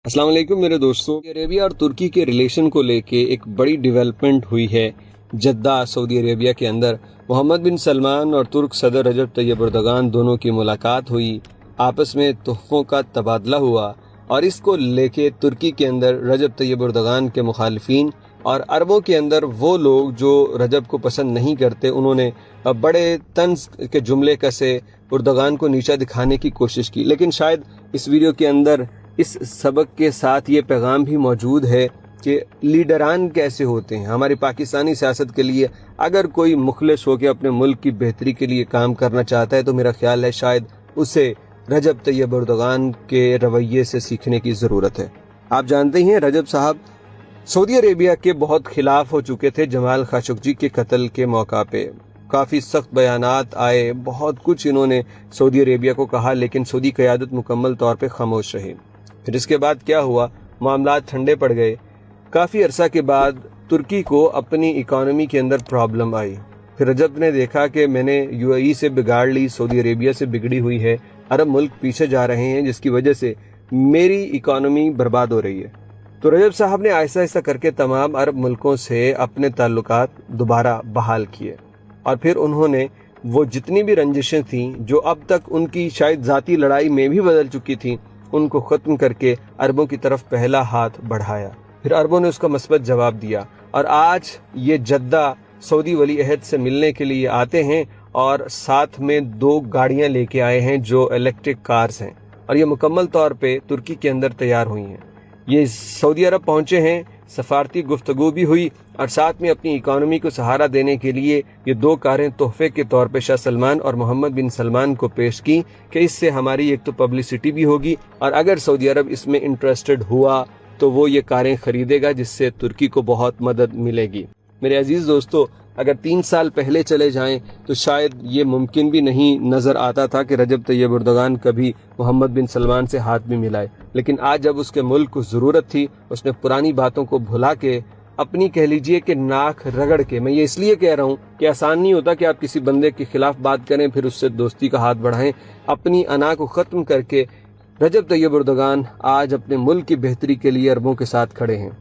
अस्सलाम वालेकुम मेरे दोस्तों। अरेबिया और तुर्की के रिलेशन को लेके एक बड़ी डेवलपमेंट हुई है जद्दा सऊदी अरेबिया के अंदर। मोहम्मद बिन सलमान और तुर्क सदर रजब तैयब एर्दोगान दोनों की मुलाकात हुई, आपस में तोहफ़ों का तबादला हुआ और इसको लेके तुर्की के अंदर रजब तैयब एर्दोगान के मुखालिफिन और अरबों के अंदर वो लोग जो रजब को पसंद नहीं करते, उन्होंने बड़े तंज के जुमले कसे, एर्दोगान को नीचा दिखाने की कोशिश की। लेकिन शायद इस वीडियो के अंदर इस सबक के साथ ये पैगाम भी मौजूद है कि लीडरान कैसे होते हैं। हमारी पाकिस्तानी सियासत के लिए अगर कोई मुखलिस हो के अपने मुल्क की बेहतरी के लिए काम करना चाहता है तो मेरा ख्याल है शायद उसे रजब तैयब एर्दोगान के रवैये से सीखने की ज़रूरत है। आप जानते हैं रजब साहब सऊदी अरेबिया के बहुत खिलाफ हो चुके थे जमाल खाशोगी के कत्ल के मौका पे। काफ़ी सख्त बयानात आए, बहुत कुछ इन्होंने सऊदी अरेबिया को कहा, लेकिन सऊदी क़यादत मुकम्मल तौर पे खामोश रही। फिर इसके बाद क्या हुआ, मामलात ठंडे पड़ गए। काफ़ी अरसा के बाद तुर्की को अपनी इकॉनमी के अंदर प्रॉब्लम आई। फिर रजब ने देखा कि मैंने यूएई से बिगाड़ ली, सऊदी अरेबिया से बिगड़ी हुई है, अरब मुल्क पीछे जा रहे हैं जिसकी वजह से मेरी इकॉनमी बर्बाद हो रही है। तो रजब साहब ने आहिस्ता आहिस्ता करके तमाम अरब मुल्कों से अपने ताल्लुकात दोबारा बहाल किए और फिर उन्होंने वो जितनी भी रंजिशें थीं जो अब तक उनकी शायद ज़ाती लड़ाई में भी बदल चुकी थीं, उनको ख़त्म करके अरबों की तरफ पहला हाथ बढ़ाया। फिर अरबों ने उसका मस्बत जवाब दिया और आज ये जद्दा सऊदी वली अहद से मिलने के लिए आते हैं और साथ में 2 गाड़ियां लेके आए हैं जो इलेक्ट्रिक कार्स हैं और ये मुकम्मल तौर पे तुर्की के अंदर तैयार हुई हैं। ये सऊदी अरब पहुंचे हैं, सफारती गुफ्तगू भी हुई और साथ में अपनी इकॉनमी को सहारा देने के लिए ये 2 कारें तोहफे के तौर पे शाह सलमान और मोहम्मद बिन सलमान को पेश की कि इससे हमारी एक तो पब्लिसिटी भी होगी और अगर सऊदी अरब इसमें इंटरेस्टेड हुआ तो वो ये कारें खरीदेगा, जिससे तुर्की को बहुत मदद मिलेगी। मेरे अजीज दोस्तों, अगर 3 साल पहले चले जाएं तो शायद ये मुमकिन भी नहीं नज़र आता था कि रजब तैयब एर्दोगान कभी मोहम्मद बिन सलमान से हाथ भी मिलाए। लेकिन आज जब उसके मुल्क को ज़रूरत थी, उसने पुरानी बातों को भुला के अपनी कह लीजिए कि नाक रगड़ के, मैं ये इसलिए कह रहा हूँ कि आसान नहीं होता कि आप किसी बंदे के खिलाफ बात करें फिर उससे दोस्ती का हाथ बढ़ाएं। अपनी अना को ख़त्म करके रजब तैयब एर्दोगान आज अपने मुल्क की बेहतरी के लिए अरबों के साथ खड़े हैं।